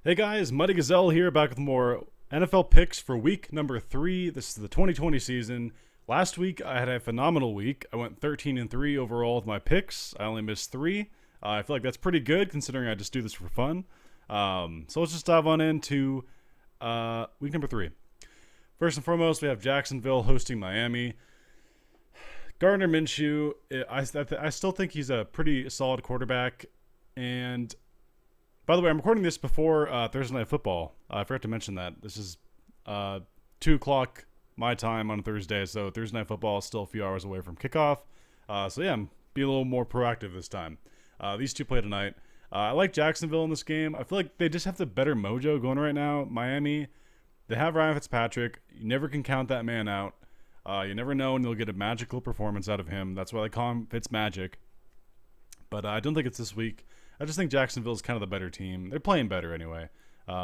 Hey guys, Muddy Gazelle here, back with more NFL picks for week number 3. This is the 2020 season. Last week I had a phenomenal week. I went 13-3 overall with my picks. I only missed 3. I feel like that's pretty good considering I just do this for fun. So let's just dive on into week number 3. First and foremost, we have Jacksonville hosting Miami. Gardner Minshew, I still think he's a pretty solid quarterback. And by the way, I'm recording this before Thursday Night Football. I forgot to mention that. This is 2 o'clock my time on Thursday, so Thursday Night Football is still a few hours away from kickoff. So yeah, I'm being a little more proactive this time. These two play tonight. I like Jacksonville in this game. I feel like they just have the better mojo going right now. Miami, they have Ryan Fitzpatrick. You never can count that man out. You never know when you'll get a magical performance out of him. That's why they call him Fitzmagic. But I don't think it's this week. I just think Jacksonville's kind of the better team. They're playing better anyway. So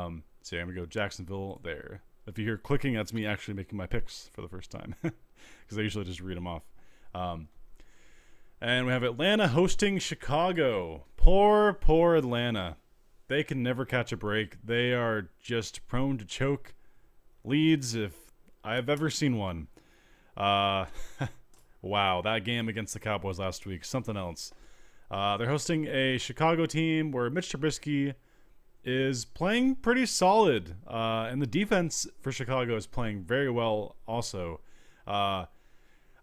yeah, I'm going to go Jacksonville there. If you hear clicking, that's me actually making my picks for the first time. Because I usually just read them off. And we have Atlanta hosting Chicago. Poor Atlanta. They can never catch a break. They are just prone to choke leads if I've ever seen one. Wow, that game against the Cowboys last week, something else. They're hosting a Chicago team where Mitch Trubisky is playing pretty solid, and the defense for Chicago is playing very well also. I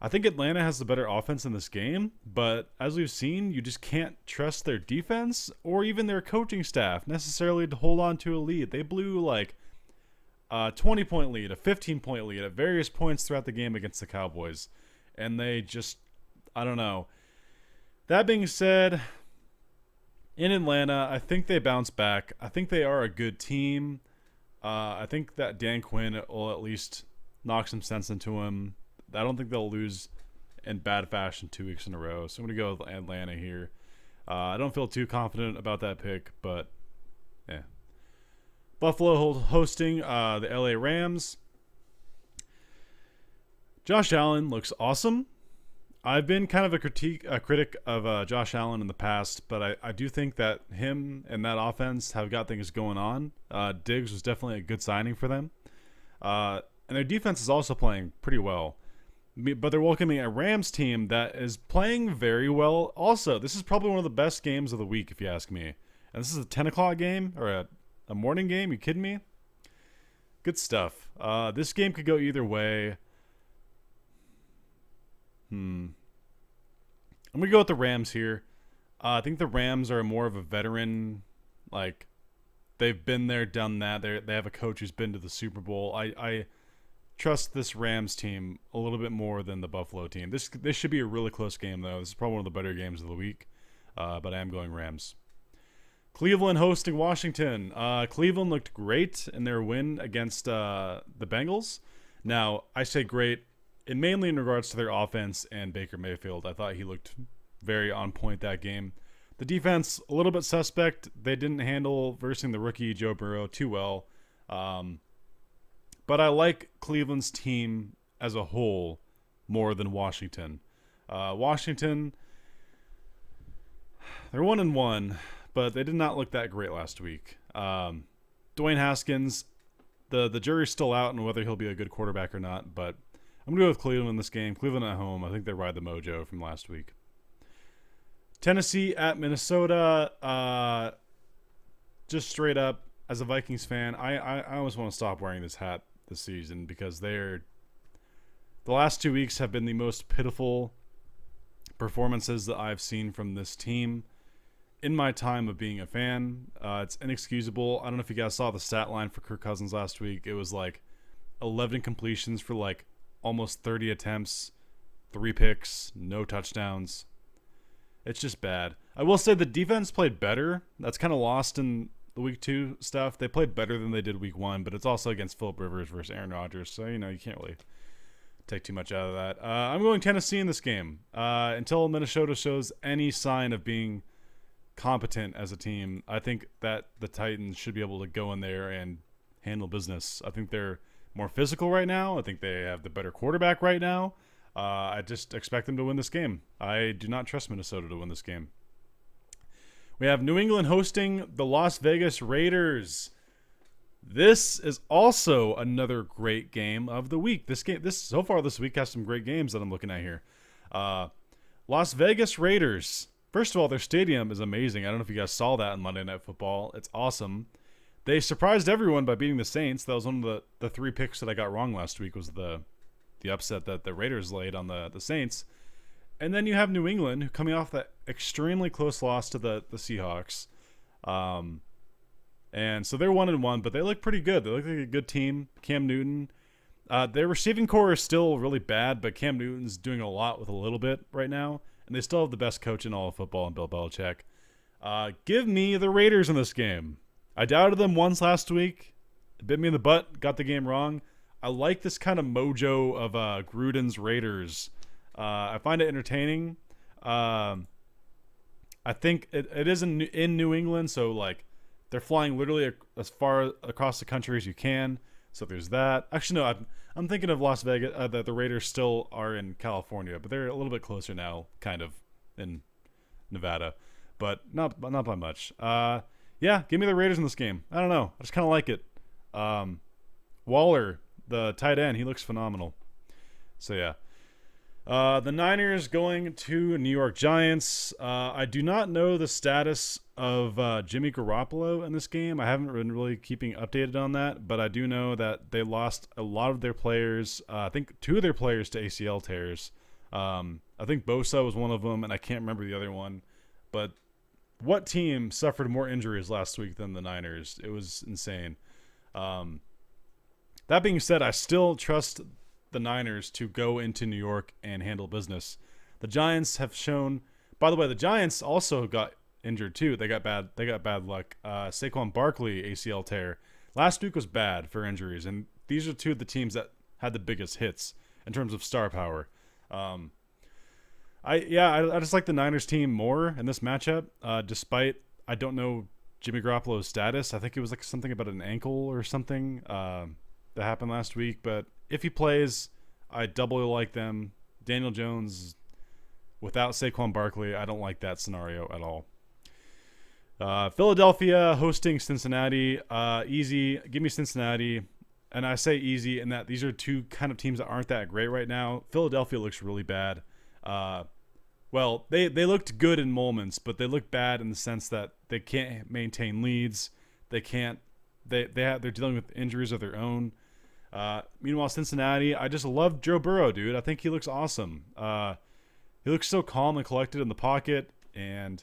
think Atlanta has the better offense in this game, but as we've seen, you just can't trust their defense or even their coaching staff necessarily to hold on to a lead. They blew like a 20-point lead, a 15-point lead at various points throughout the game against the Cowboys, and they just, I don't know. That being said, in Atlanta, I think they bounce back. I think they are a good team. I think that Dan Quinn will at least knock some sense into him. I don't think they'll lose in bad fashion 2 weeks in a row. So I'm going to go with Atlanta here. I don't feel too confident about that pick, but yeah. Buffalo hosting the LA Rams. Josh Allen looks awesome. I've been kind of a critic of Josh Allen in the past, but I do think that him and that offense have got things going on. Diggs was definitely a good signing for them. And their defense is also playing pretty well. But they're welcoming a Rams team that is playing very well also. This is probably one of the best games of the week, if you ask me. And this is a 10 o'clock game, or a morning game? You kidding me? Good stuff. This game could go either way. I'm going to go with the Rams here. I think the Rams are more of a veteran. Like, they've been there, done that. They have a coach who's been to the Super Bowl. I trust this Rams team a little bit more than the Buffalo team. This should be a really close game, though. This is probably one of the better games of the week. But I am going Rams. Cleveland hosting Washington. Cleveland looked great in their win against the Bengals. Now, I say great. And mainly in regards to their offense and Baker Mayfield. I thought he looked very on point that game. The defense, a little bit suspect. They didn't handle versing the rookie Joe Burrow too well. But I like Cleveland's team as a whole more than Washington. Washington, they're 1-1, but they did not look that great last week. Dwayne Haskins, the jury's still out on whether he'll be a good quarterback or not, but I'm going to go with Cleveland in this game. Cleveland at home. I think they ride the mojo from last week. Tennessee at Minnesota. Just straight up, as a Vikings fan, I almost want to stop wearing this hat this season because the last 2 weeks have been the most pitiful performances that I've seen from this team in my time of being a fan. It's inexcusable. I don't know if you guys saw the stat line for Kirk Cousins last week. It was like 11 completions for like almost 30 attempts, 3 picks, no touchdowns. It's just bad. I will say the defense played better. That's kind of lost in the week 2 stuff. They played better than they did week 1, but it's also against Phillip Rivers versus Aaron Rodgers. So, you can't really take too much out of that. I'm going Tennessee in this game. Until Minnesota shows any sign of being competent as a team, I think that the Titans should be able to go in there and handle business. I think they're more physical right now. I think they have the better quarterback right now. I just expect them to win this game. I do not trust Minnesota to win this game. We have New England hosting the Las Vegas Raiders. This is also another great game of the week. This so far this week has some great games that I'm looking at here. Uh, Las Vegas Raiders. First of all, their stadium is amazing. I don't know if you guys saw that on Monday Night Football. It's awesome. They surprised everyone by beating the Saints. That was one of the three picks that I got wrong last week, was the upset that the Raiders laid on the Saints. And then you have New England, who coming off that extremely close loss to the Seahawks. And so they're 1-1, but they look pretty good. They look like a good team. Cam Newton. Their receiving core is still really bad, but Cam Newton's doing a lot with a little bit right now. And they still have the best coach in all of football in Bill Belichick. Give me the Raiders in this game. I doubted them once last week. It bit me in the butt. Got the game wrong. I like this kind of mojo of Gruden's Raiders. I find it entertaining. I think it is in New England, so like they're flying literally as far across the country as you can. So there's that. Actually, no, I'm thinking of Las Vegas. The Raiders still are in California, but they're a little bit closer now, kind of in Nevada, but not by much. Yeah, give me the Raiders in this game. I don't know. I just kind of like it. Waller, the tight end, he looks phenomenal. So yeah. The Niners going to New York Giants. I do not know the status of Jimmy Garoppolo in this game. I haven't been really keeping updated on that, but I do know that they lost a lot of their players. I think 2 of their players to ACL tears. I think Bosa was one of them, and I can't remember the other one. But what team suffered more injuries last week than the Niners? It was insane. That being said, I still trust the Niners to go into New York and handle business. The Giants have shown. By the way, the Giants also got injured too. They got bad luck. Saquon Barkley ACL tear. Last week was bad for injuries, and these are 2 of the teams that had the biggest hits in terms of star power. I just like the Niners team more in this matchup. Despite I don't know Jimmy Garoppolo's status. I think it was like something about an ankle or something that happened last week. But if he plays, I doubly like them. Daniel Jones without Saquon Barkley, I don't like that scenario at all. Philadelphia hosting Cincinnati. Easy. Give me Cincinnati. And I say easy in that these are 2 kind of teams that aren't that great right now. Philadelphia looks really bad. Well, they looked good in moments, but they look bad in the sense that they can't maintain leads. They're dealing with injuries of their own. Meanwhile, Cincinnati, I just love Joe Burrow, dude. I think he looks awesome. He looks so calm and collected in the pocket, and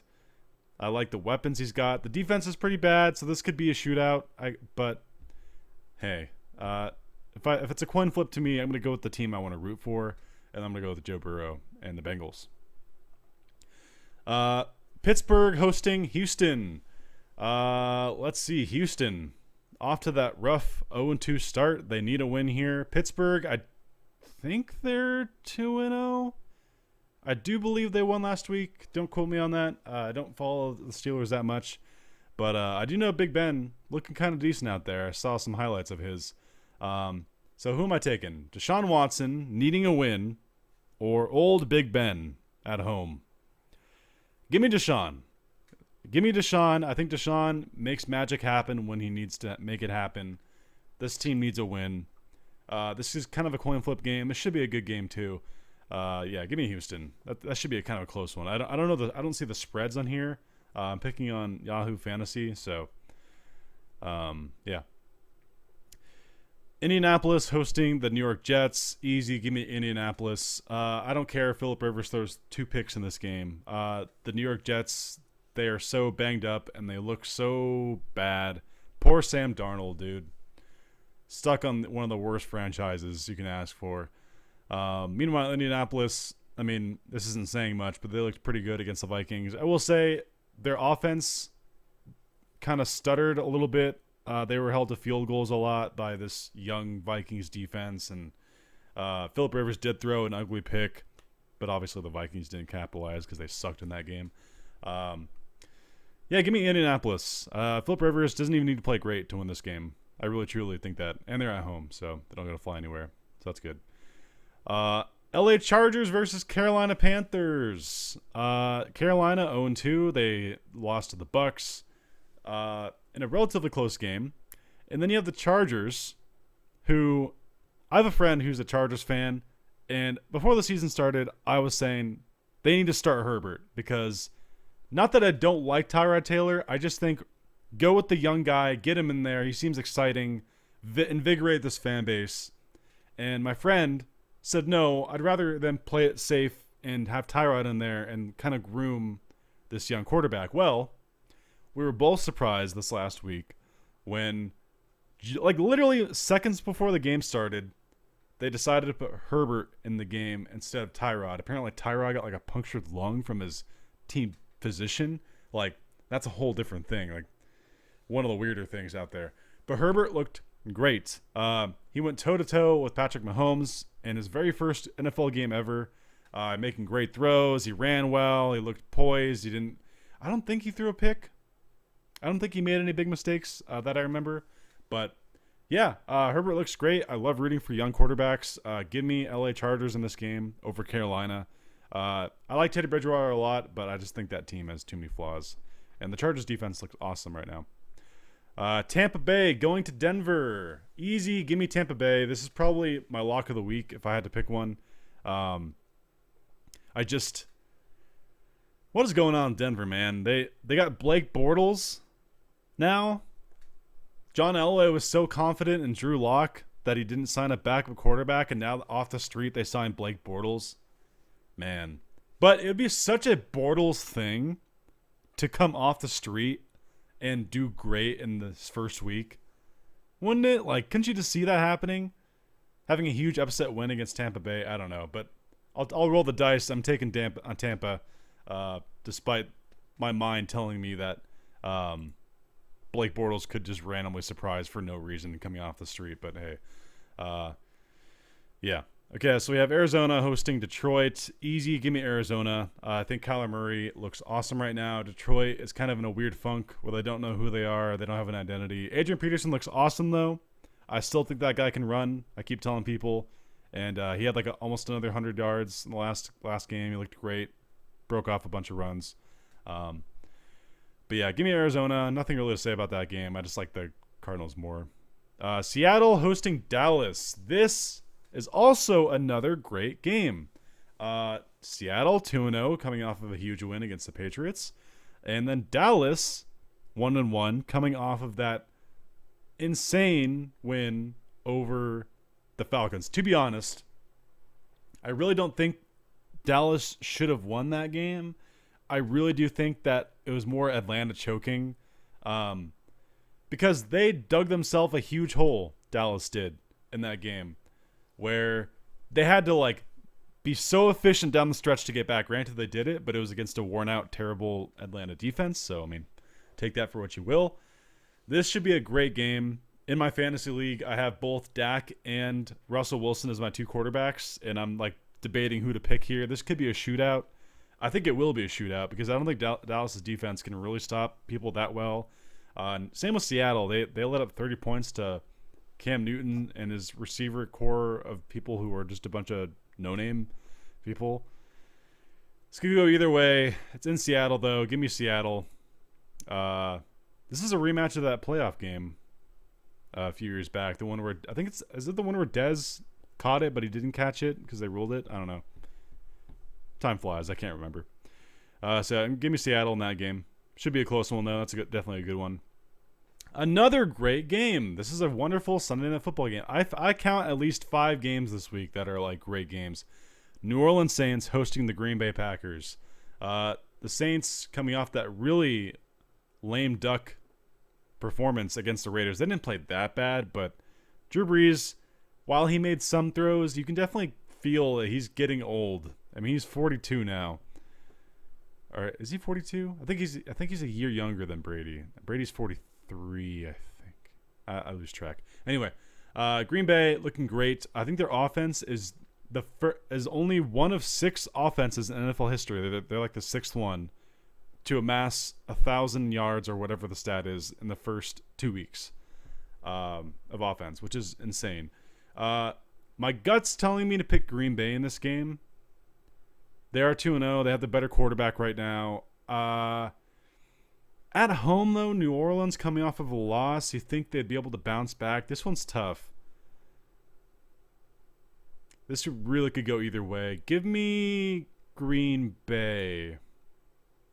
I like the weapons he's got. The defense is pretty bad, so this could be a shootout. But hey, if it's a coin flip to me, I'm going to go with the team I want to root for, and I'm going to go with Joe Burrow and the Bengals. Pittsburgh hosting Houston. Let's see. Houston, off to that rough 0-2 start. They need a win here. Pittsburgh, I think they're 2-0. I do believe they won last week. Don't quote me on that. I don't follow the Steelers that much. But I do know Big Ben looking kind of decent out there. I saw some highlights of his. So who am I taking? Deshaun Watson needing a win, or old Big Ben at home? Give me Deshaun. Give me Deshaun. I think Deshaun makes magic happen when he needs to make it happen. This team needs a win. This is kind of a coin flip game. This should be a good game too. Yeah, give me Houston. That should be a kind of a close one. I don't know. I don't see the spreads on here. I'm picking on Yahoo Fantasy, so yeah. Indianapolis hosting the New York Jets. Easy. Give me Indianapolis. I don't care if Phillip Rivers throws 2 picks in this game. The New York Jets, they are so banged up and they look so bad. Poor Sam Darnold, dude. Stuck on one of the worst franchises you can ask for. Meanwhile, Indianapolis, I mean, this isn't saying much, but they looked pretty good against the Vikings. I will say their offense kind of stuttered a little bit. They were held to field goals a lot by this young Vikings defense, and Phillip Rivers did throw an ugly pick, but obviously the Vikings didn't capitalize because they sucked in that game. Yeah, give me Indianapolis. Phillip Rivers doesn't even need to play great to win this game. I really, truly think that. And they're at home, so they don't got to fly anywhere. So that's good. LA Chargers versus Carolina Panthers. Carolina 0-2. They lost to the Bucks in a relatively close game. And then you have the Chargers, who I have a friend who's a Chargers fan. And before the season started, I was saying they need to start Herbert because not that I don't like Tyrod Taylor. I just think go with the young guy, get him in there. He seems exciting, invigorate this fan base. And my friend said, no, I'd rather them play it safe and have Tyrod in there and kind of groom this young quarterback. Well, we were both surprised this last week when, like literally seconds before the game started, they decided to put Herbert in the game instead of Tyrod. Apparently Tyrod got like a punctured lung from his team physician. Like, that's a whole different thing. Like, one of the weirder things out there. But Herbert looked great. He went toe-to-toe with Patrick Mahomes in his very first NFL game ever, making great throws. He ran well. He looked poised. I don't think he threw a pick. I don't think he made any big mistakes that I remember. But, yeah, Herbert looks great. I love rooting for young quarterbacks. Give me LA Chargers in this game over Carolina. I like Teddy Bridgewater a lot, but I just think that team has too many flaws. And the Chargers defense looks awesome right now. Tampa Bay going to Denver. Easy, give me Tampa Bay. This is probably my lock of the week if I had to pick one. What is going on in Denver, man? They got Blake Bortles now. John Elway was so confident in Drew Lock that he didn't sign a backup quarterback, and now off the street they signed Blake Bortles. Man. But it would be such a Bortles thing to come off the street and do great in this first week. Wouldn't it? Like, couldn't you just see that happening? Having a huge upset win against Tampa Bay. I don't know, but I'll roll the dice. I'm taking Tampa, despite my mind telling me that Blake Bortles could just randomly surprise for no reason coming off the street. But hey, yeah. Okay, so we have Arizona hosting Detroit. Easy, give me Arizona. I think Kyler Murray looks awesome right now. Detroit is kind of in a weird funk where they don't know who they are. They don't have an identity. Adrian Peterson looks awesome, though. I still think that guy can run. I keep telling people. And he had almost another 100 yards in the last game. He looked great. Broke off a bunch of runs. But yeah, give me Arizona. Nothing really to say about that game. I just like the Cardinals more. Seattle hosting Dallas. This is also another great game. Seattle 2-0 coming off of a huge win against the Patriots. And then Dallas 1-1 coming off of that insane win over the Falcons. To be honest, I really don't think Dallas should have won that game. I really do think that it was more Atlanta choking because they dug themselves a huge hole, Dallas did, in that game, where they had to be so efficient down the stretch to get back. Granted, they did it, but it was against a worn-out, terrible Atlanta defense. So, I mean, take that for what you will. This should be a great game. In my fantasy league, I have both Dak and Russell Wilson as my two quarterbacks, and I'm debating who to pick here. This could be a shootout. I think it will be a shootout because I don't think Dallas's defense can really stop people that well. Same with Seattle. They let up 30 points to Cam Newton and his receiver core of people who are just a bunch of no-name people. It's going to go either way. It's in Seattle, though. Give me Seattle. This is a rematch of that playoff game a few years back. The one where, is it the one where Dez caught it, but he didn't catch it because they ruled it? I don't know. Time flies. I can't remember. So give me Seattle in that game. Should be a close one, though. That's definitely a good one. Another great game. This is a wonderful Sunday Night Football game. I count at least 5 games this week that are great games. New Orleans Saints hosting the Green Bay Packers. The Saints coming off that really lame duck performance against the Raiders. They didn't play that bad, but Drew Brees, while he made some throws, you can definitely feel that he's getting old. I mean, he's 42 now. Or is he 42? I think he's a year younger than Brady. Brady's 43, I think. I lose track. Anyway, Green Bay looking great. I think their offense is only one of 6 offenses in NFL history. They're like the 6th one to amass 1,000 yards or whatever the stat is in the first 2 weeks of offense, which is insane. My gut's telling me to pick Green Bay in this game. They are 2-0. They have the better quarterback right now. At home, though, New Orleans coming off of a loss. You think they'd be able to bounce back. This one's tough. This really could go either way. Give me Green Bay.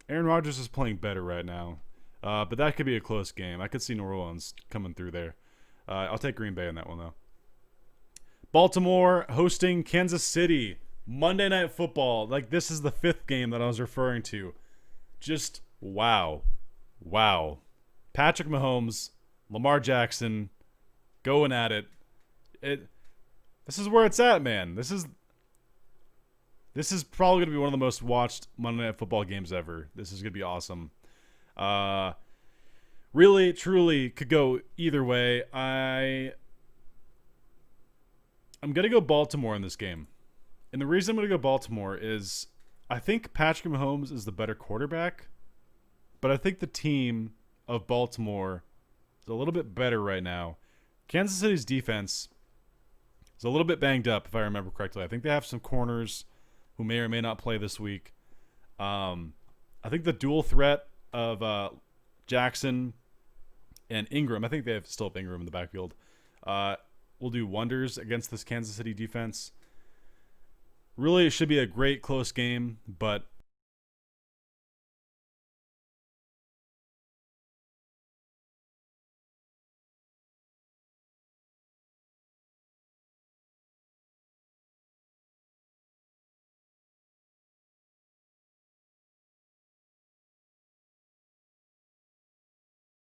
Aaron Rodgers is playing better right now. But that could be a close game. I could see New Orleans coming through there. I'll take Green Bay on that one, though. Baltimore hosting Kansas City. Monday Night Football. Like, this is the 5th game that I was referring to. Just wow. Wow. Patrick Mahomes, Lamar Jackson, going at it. This is where it's at, man. This is probably going to be one of the most watched Monday Night Football games ever. This is going to be awesome. Really, truly could go either way. I'm going to go Baltimore in this game. And the reason I'm going to go Baltimore is I think Patrick Mahomes is the better quarterback, but I think the team of Baltimore is a little bit better right now. Kansas City's defense is a little bit banged up, if I remember correctly. I think they have some corners who may or may not play this week. I think the dual threat of Jackson and Ingram, I think they still have Ingram in the backfield, will do wonders against this Kansas City defense. Really, it should be a great close game, but